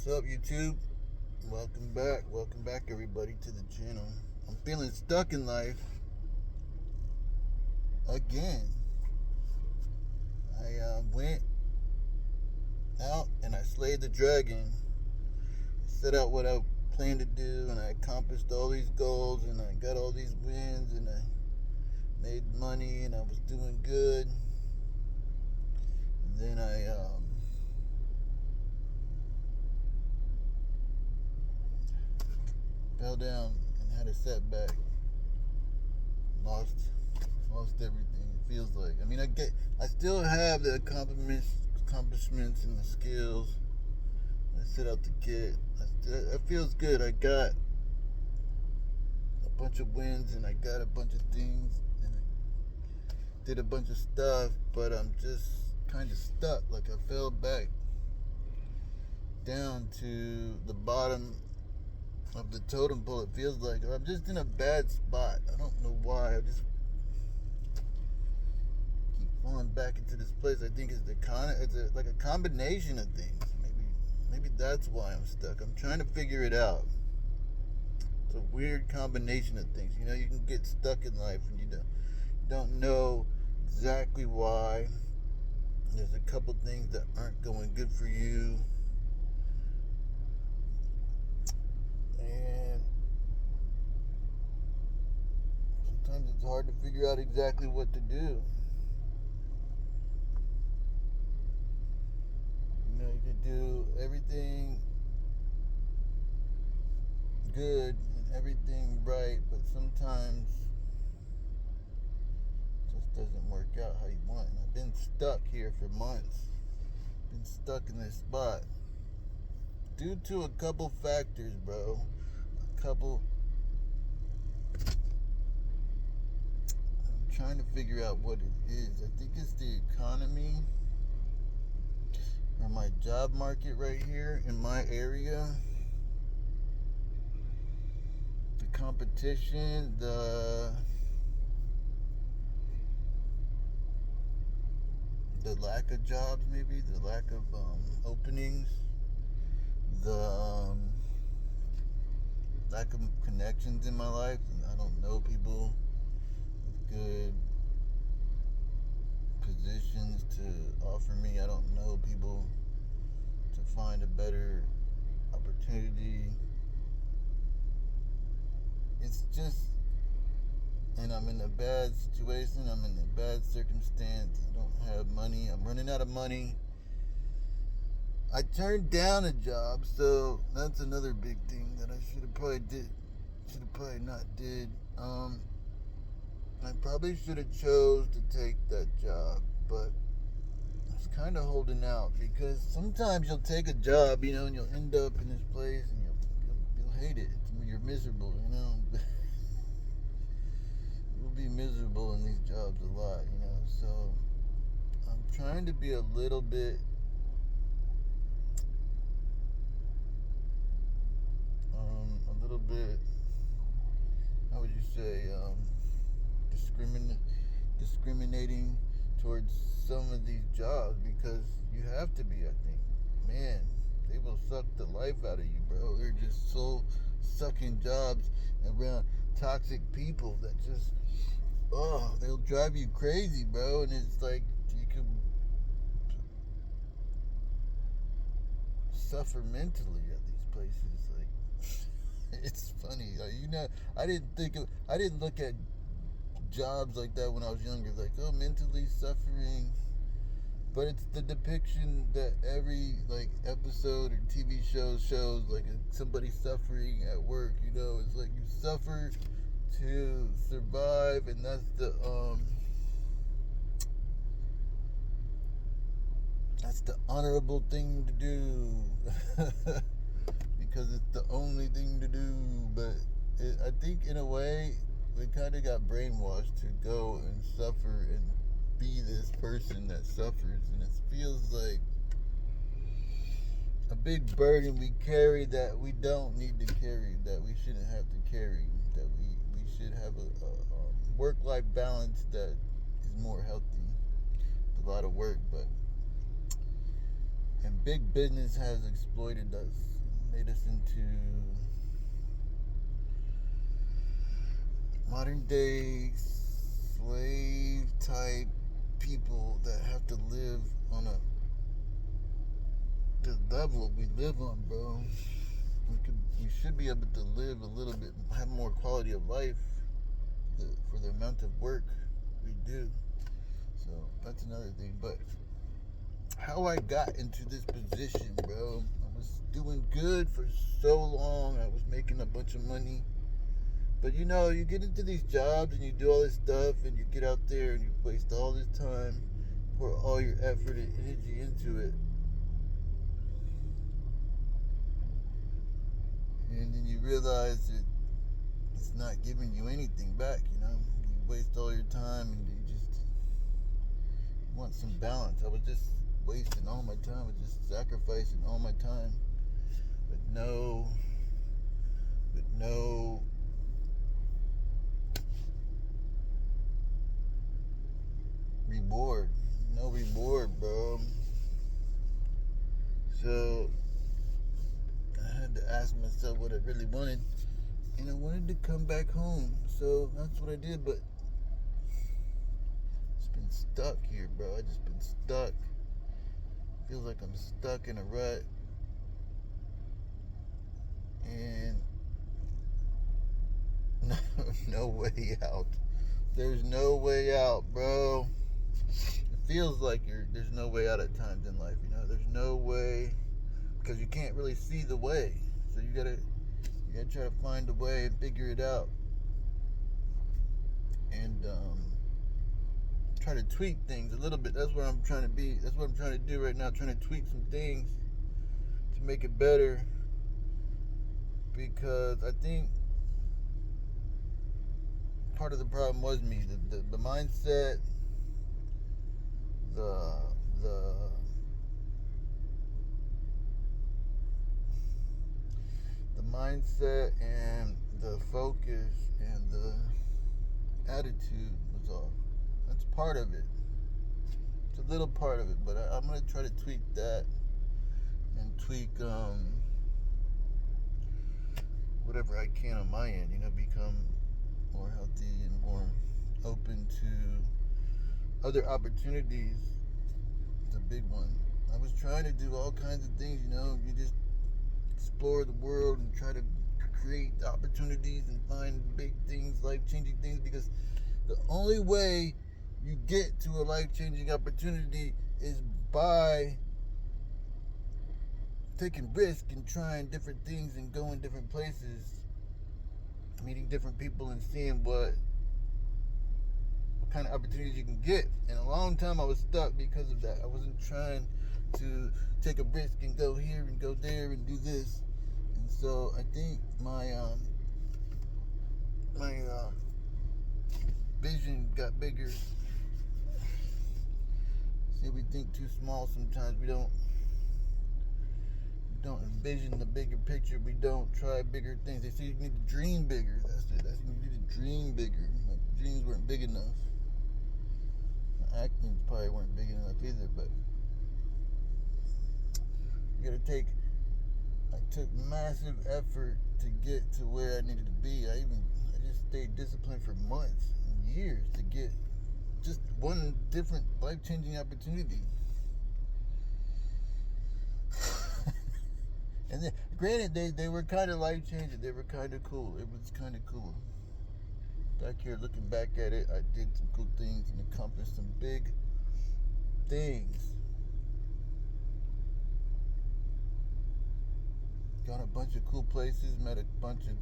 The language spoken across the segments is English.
What's up, YouTube? Welcome back, everybody, to the channel. I'm feeling stuck in life again. I went out and I slayed the dragon. I set out what I planned to do, and I accomplished all these goals, and I got all these wins, and I made money, and I was doing good. And then I fell down and had a setback. Lost everything. It feels like. I mean, I still have the accomplishments and the skills I set out to get. It feels good. I got a bunch of wins, and I got a bunch of things, and I did a bunch of stuff, but I'm just kind of stuck. Like, I fell back down to the bottom of the totem pole. It feels like I'm just in a bad spot. I don't know why. I just keep falling back into this place. I think it's like a combination of things. Maybe that's why I'm stuck. I'm trying to figure it out. It's a weird combination of things. You know, you can get stuck in life and you don't know exactly why. There's a couple things that aren't going good for you. And sometimes it's hard to figure out exactly what to do. You know, you could do everything good and everything right, but sometimes it just doesn't work out how you want. And I've been stuck here for months. Been stuck in this spot due to a couple factors, bro. I'm trying to figure out what it is. I think it's the economy or my job market right here in my area. The competition, the lack of jobs, maybe the lack of openings, the lack of connections in my life. I don't know people with good positions to offer me. I don't know people to find a better opportunity. It's just, and I'm in a bad situation. I'm in a bad circumstance. I don't have money. I'm running out of money. I turned down a job, so that's another big thing that I should have probably not did. I probably should have chose to take that job, but I was kind of holding out because sometimes you'll take a job, you know, and you'll end up in this place and you'll hate it. You're miserable, you know. You'll be miserable in these jobs a lot, you know. So I'm trying to be a little bit how would you say, discriminating towards some of these jobs, because you have to be. I think, man, they will suck the life out of you, bro. They're just so sucking jobs around toxic people that just, they'll drive you crazy, bro. And it's like you can suffer mentally at these places. Like, it's funny, you know. I didn't look at jobs like that when I was younger. Like, oh, mentally suffering. But it's the depiction that every like episode or TV show shows, like somebody suffering at work. You know, it's like you suffer to survive, and that's the honorable thing to do. Because it's the only thing to do. But I think in a way we kind of got brainwashed to go and suffer and be this person that suffers, and it feels like a big burden we carry that we don't need to carry, that we shouldn't have to carry, that we should have a work-life balance that is more healthy. It's a lot of work, and big business has exploited us made us into modern day slave type people that have to live on the level we live on, bro. We should be able to live a little bit, have more quality of life for the amount of work we do. So that's another thing. But how I got into this position, bro, I was doing good for so long. I was making a bunch of money. But you know, you get into these jobs and you do all this stuff and you get out there and you waste all this time, pour all your effort and energy into it. And then you realize that it's not giving you anything back, you know? You waste all your time and you just want some balance. I was just wasting all my time. I was just sacrificing all my time with no reward. No reward, bro. So I had to ask myself what I really wanted. And I wanted to come back home. So that's what I did, but it's been stuck here, bro. I just been stuck. Feels like I'm stuck in a rut. And no way out. There's no way out, bro. It feels like there's no way out at times in life, you know. There's no way because you can't really see the way. So you gotta try to find a way and figure it out. And try to tweak things a little bit. That's where I'm trying to be. That's what I'm trying to do right now. Trying to tweak some things to make it better. Because I think part of the problem was me. The mindset, the mindset and the focus and the attitude was off. That's part of it. It's a little part of it, but I'm gonna try to tweak that and tweak whatever I can on my end. You know, become more healthy and more open to other opportunities. It's a big one. I was trying to do all kinds of things. You know, you just explore the world and try to create opportunities and find big things, life-changing things, because the only way you get to a life-changing opportunity is by taking risk and trying different things and going different places, meeting different people and seeing what kind of opportunities you can get. And a long time I was stuck because of that. I wasn't trying to take a risk and go here and go there and do this. And so I think my vision got bigger. See, we think too small sometimes. We don't envision the bigger picture. We don't try bigger things. They say you need to dream bigger. That's it. You need to dream bigger. My dreams weren't big enough. My acting probably weren't big enough either. But you gotta I took massive effort to get to where I needed to be. I just stayed disciplined for months and years to get just one different life-changing opportunity. And then, granted, they were kind of life-changing. They were kind of cool. It was kind of cool. Back here, looking back at it, I did some cool things and accomplished some big things. Gone a bunch of cool places, met a bunch of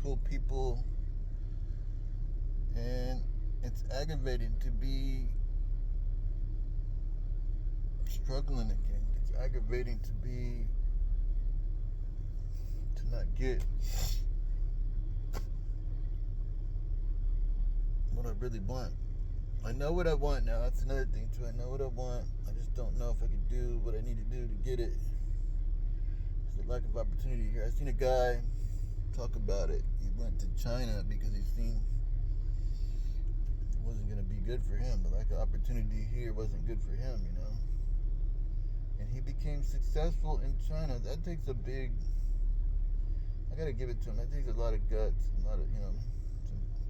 cool people, and it's aggravating to be struggling again. It's aggravating to not get what I really want. I know what I want now. That's another thing too. I know what I want. I just don't know if I can do what I need to do to get it. There's a lack of opportunity here. I seen a guy talk about it. He went to China because he seen it wasn't going to be good for him. The lack of opportunity here wasn't good for him, you know. and he became successful in China. That takes a big, I gotta give it to him, that takes a lot of guts, a lot of,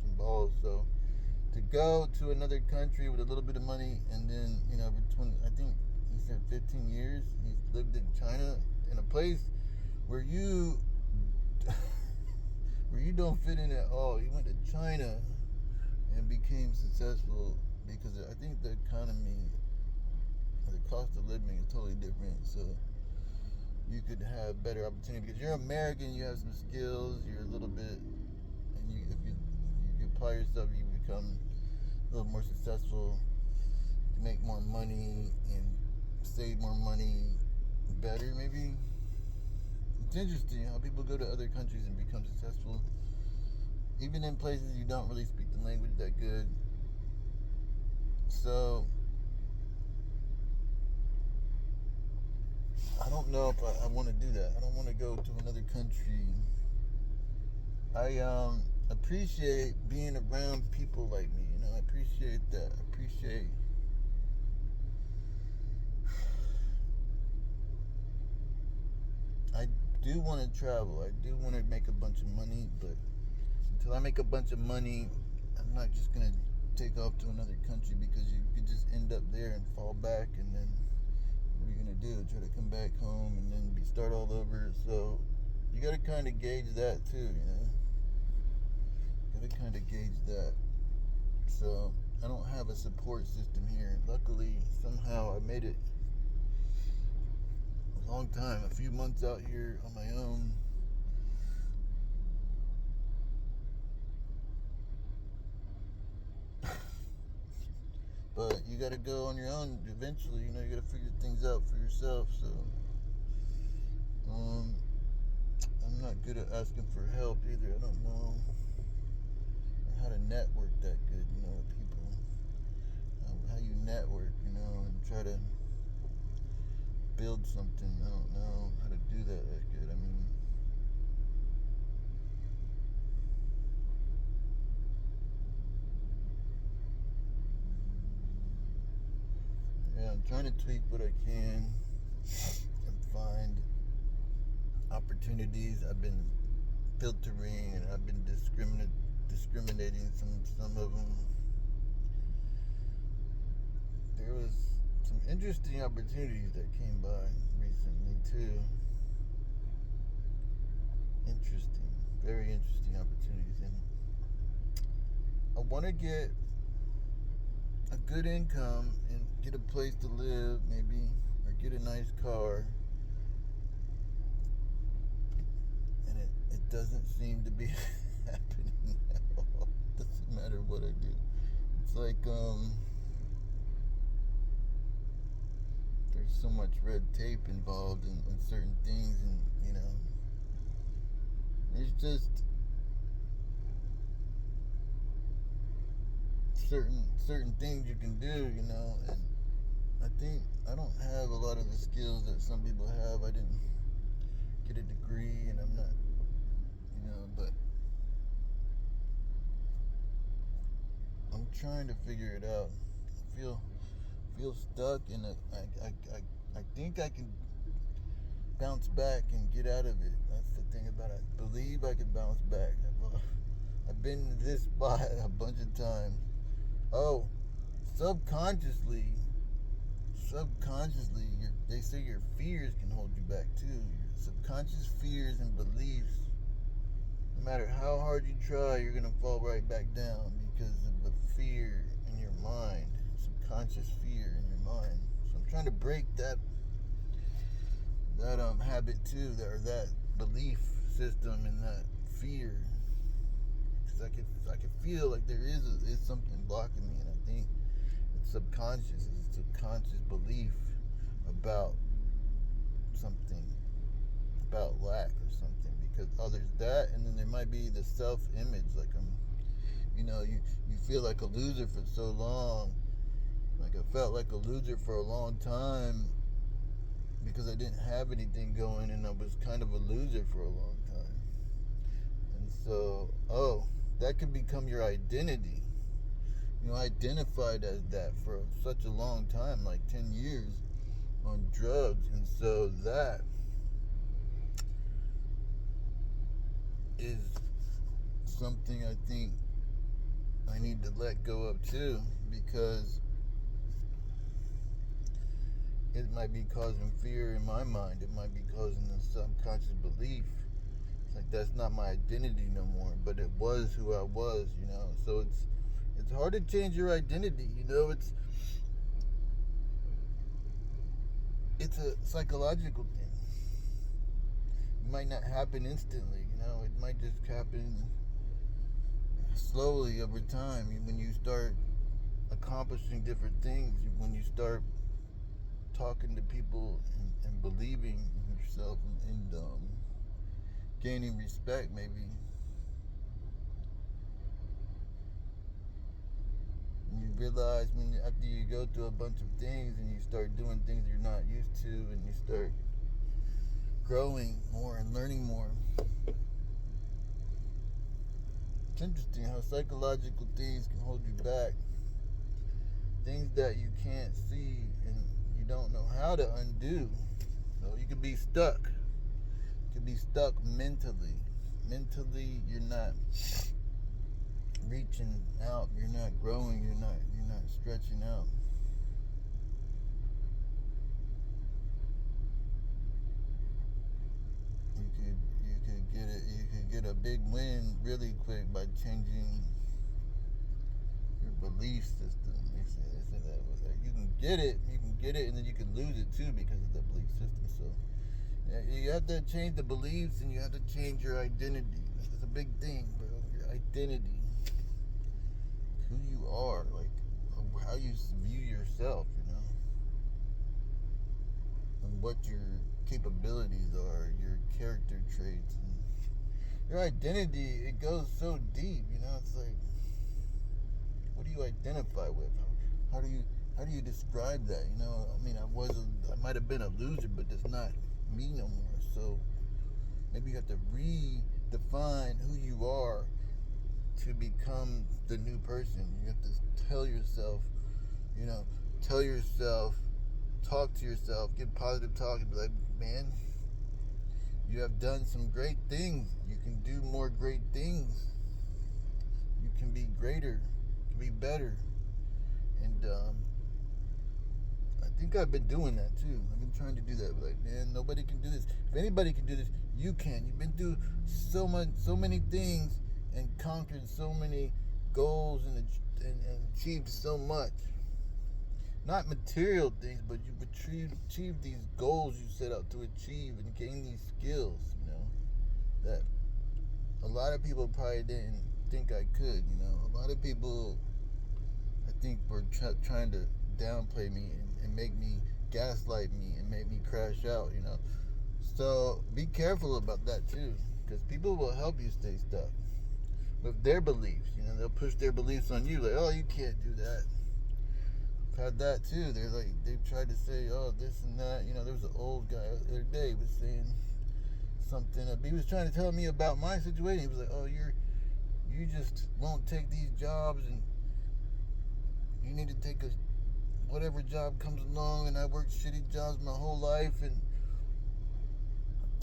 some balls. So to go to another country with a little bit of money, and then, between, I think he said 15 years, he's lived in China, in a place where you where you don't fit in at all. He went to China and became successful because I think the economy, the cost of living is totally different. So you could have better opportunity because you're American, you have some skills, you're a little bit, and if you apply yourself, you become a little more successful, you make more money and save more money better. Maybe it's interesting how people go to other countries and become successful, even in places you don't really speak the language that good. So I don't know if I want to do that. I don't want to go to another country. I appreciate being around people like me. I appreciate that. I appreciate I do want to travel. I do want to make a bunch of money, but until I make a bunch of money, I'm not just gonna take off to another country, because you could just end up there and fall back, and then what are you gonna do? Try to come back home and then start all over. So you gotta kind of gauge that too, Gotta kind of gauge that. So I don't have a support system here. Luckily, somehow I made it a long time, a few months out here on my own. But you gotta go on your own eventually, you gotta figure things out for yourself. So I'm not good at asking for help either. I don't know how to network that good, with people. How you network, and try to build something. I don't know how to do that good. I'm trying to tweak what I can and find opportunities. I've been filtering and I've been discriminating some of them. There was some interesting opportunities that came by recently too. Very interesting opportunities, and I want to get a good income and get a place to live, maybe, or get a nice car. And it doesn't seem to be happening at all. It doesn't matter what I do. It's like there's so much red tape involved in certain things, and it's just certain things you can do, and I think I don't have a lot of the skills that some people have. I didn't get a degree, and I'm not, but I'm trying to figure it out. I feel stuck, and I think I can bounce back and get out of it. That's the thing about it. I believe I can bounce back. I've been in this spot a bunch of times. Oh, subconsciously, they say your fears can hold you back too. Your subconscious fears and beliefs, no matter how hard you try, you're going to fall right back down because of the fear in your mind, subconscious fear in your mind. So I'm trying to break that habit too, or that belief system and that fear, because I can feel like there is something blocking me, and I think it's subconscious. It's a subconscious belief about something, about lack or something. Because there's that, and then there might be the self-image, like you feel like a loser for so long. Like I felt like a loser for a long time because I didn't have anything going, and I was kind of a loser for a long time. And so, that could become your identity. Identified as that for such a long time, like 10 years. on drugs. And so that is something I think I need to let go of too, because it might be causing fear in my mind. It might be causing a subconscious belief. It's like that's not my identity no more, but it was who I was, you know. So it's hard to change your identity, you know. It's a psychological thing. It might not happen instantly, you know. It might just happen slowly over time when you start accomplishing different things, when you start talking to people and believing in yourself and gaining respect. Maybe you realize after you go through a bunch of things and you start doing things you're not used to, and you start growing more and learning more. It's interesting how psychological things can hold you back. Things that you can't see and you don't know how to undo. So you could be stuck. You could be stuck mentally. Mentally, you're not reaching out. You're not growing. You're not stretching out. You could get a big win really quick by changing your belief system. They say that you can get it, and then you can lose it too because of the belief system. So you have to change the beliefs, and you have to change your identity. It's a big thing, bro. Your identity, who you are, like how you view yourself, you know, and what your capabilities are, your character traits, and your identity. It goes so deep, you know. It's like, what do you identify with? How do you describe that? You know, I mean, I might have been a loser, but that's not me no more. So maybe you have to redefine who you are to become the new person. You have to tell yourself, you know, tell yourself, talk to yourself, give positive talk, and be like, man, you have done some great things. You can do more great things. You can be greater. You can be better. And I think I've been doing that too. I've been trying to do that. Like, man, nobody can do this. If anybody can do this, you can. You've been through so many things and conquered so many goals and achieved so much. Not material things, but you've achieved these goals you set out to achieve and gain these skills, you know, that a lot of people probably didn't think I could, you know. A lot of people, I think, were trying to downplay me and make me gaslight me and make me crash out, you know. So be careful about that too, because people will help you stay stuck with their beliefs. You know, they'll push their beliefs on you, like, oh, you can't do that. I've had that too. They've tried to say, oh, this and that. You know, there was an old guy the other day was saying something. He was trying to tell me about my situation. He was like, oh, you just won't take these jobs, and you need to take whatever job comes along. And I worked shitty jobs my whole life, and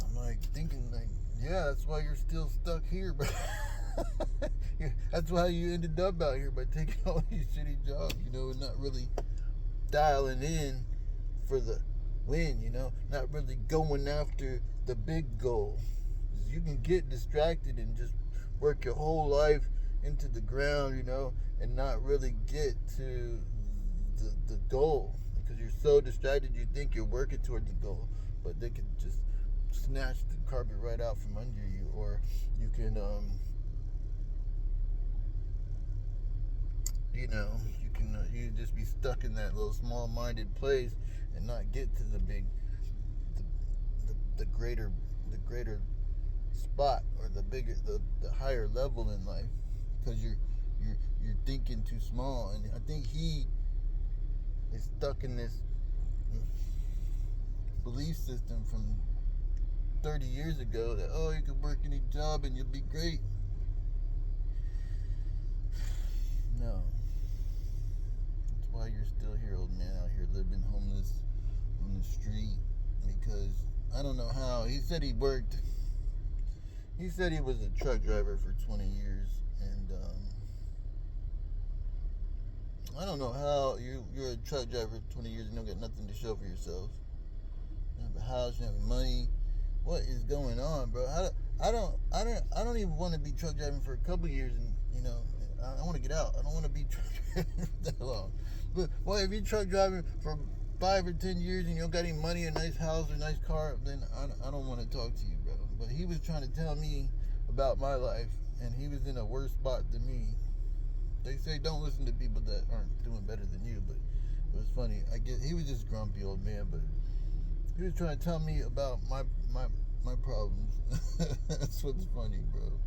I'm like thinking, like, yeah, that's why you're still stuck here, bro. That's why you ended up out here, by taking all these shitty jobs, you know, and not really dialing in for the win, you know, not really going after the big goal. You can get distracted and just work your whole life into the ground, you know, and not really get to the goal, because you're so distracted you think you're working toward the goal, but they can just snatch the carpet right out from under you. Or you can you know, you just be stuck in that little small-minded place and not get to the big, the greater spot, or the higher level in life, because you're thinking too small. And I think he is stuck in this belief system from 30 years ago that, oh, you can work any job and you'll be great. No. That's why you're still here, old man, out here living homeless, from the street because I don't know how. He said he was a truck driver for 20 years, and I don't know how you're a truck driver for 20 years and you don't get nothing to show for yourself. You have a house, you have money. What is going on, bro? I don't even want to be truck driving for a couple years, and I want to get out. I don't want to be truck driving that long. But well, if you're truck driving for 5 or 10 years and you don't got any money, a nice house or a nice car, then I don't want to talk to you, bro. But he was trying to tell me about my life, and he was in a worse spot than me. They say don't listen to people that aren't doing better than you, but it was funny. I get he was just a grumpy old man, but he was trying to tell me about my problems. That's what's funny, bro.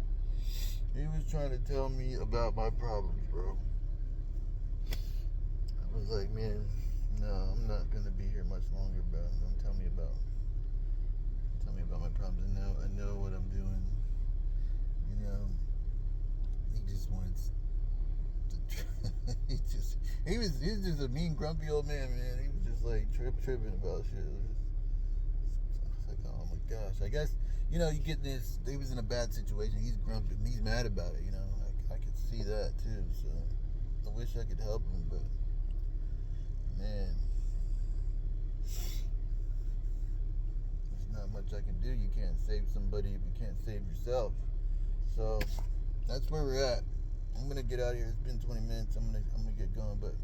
He was trying to tell me about my problems, bro. I was like, man, no, I'm not gonna be here much longer, bro. Don't tell me about my problems. I know what I'm doing. He just wanted to. He was just a mean, grumpy old man. He was just like tripping about shit. I was like, oh my gosh. I guess you get this. He was in a bad situation. He's grumpy. He's mad about it. I could see that too. So I wish I could help him, but man, there's not much I can do. You can't save somebody if you can't save yourself. So that's where we're at. I'm gonna get out of here. It's been 20 minutes. I'm gonna get going, but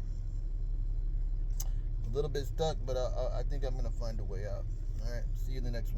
a little bit stuck. But I think I'm gonna find a way out. All right. See you in the next one.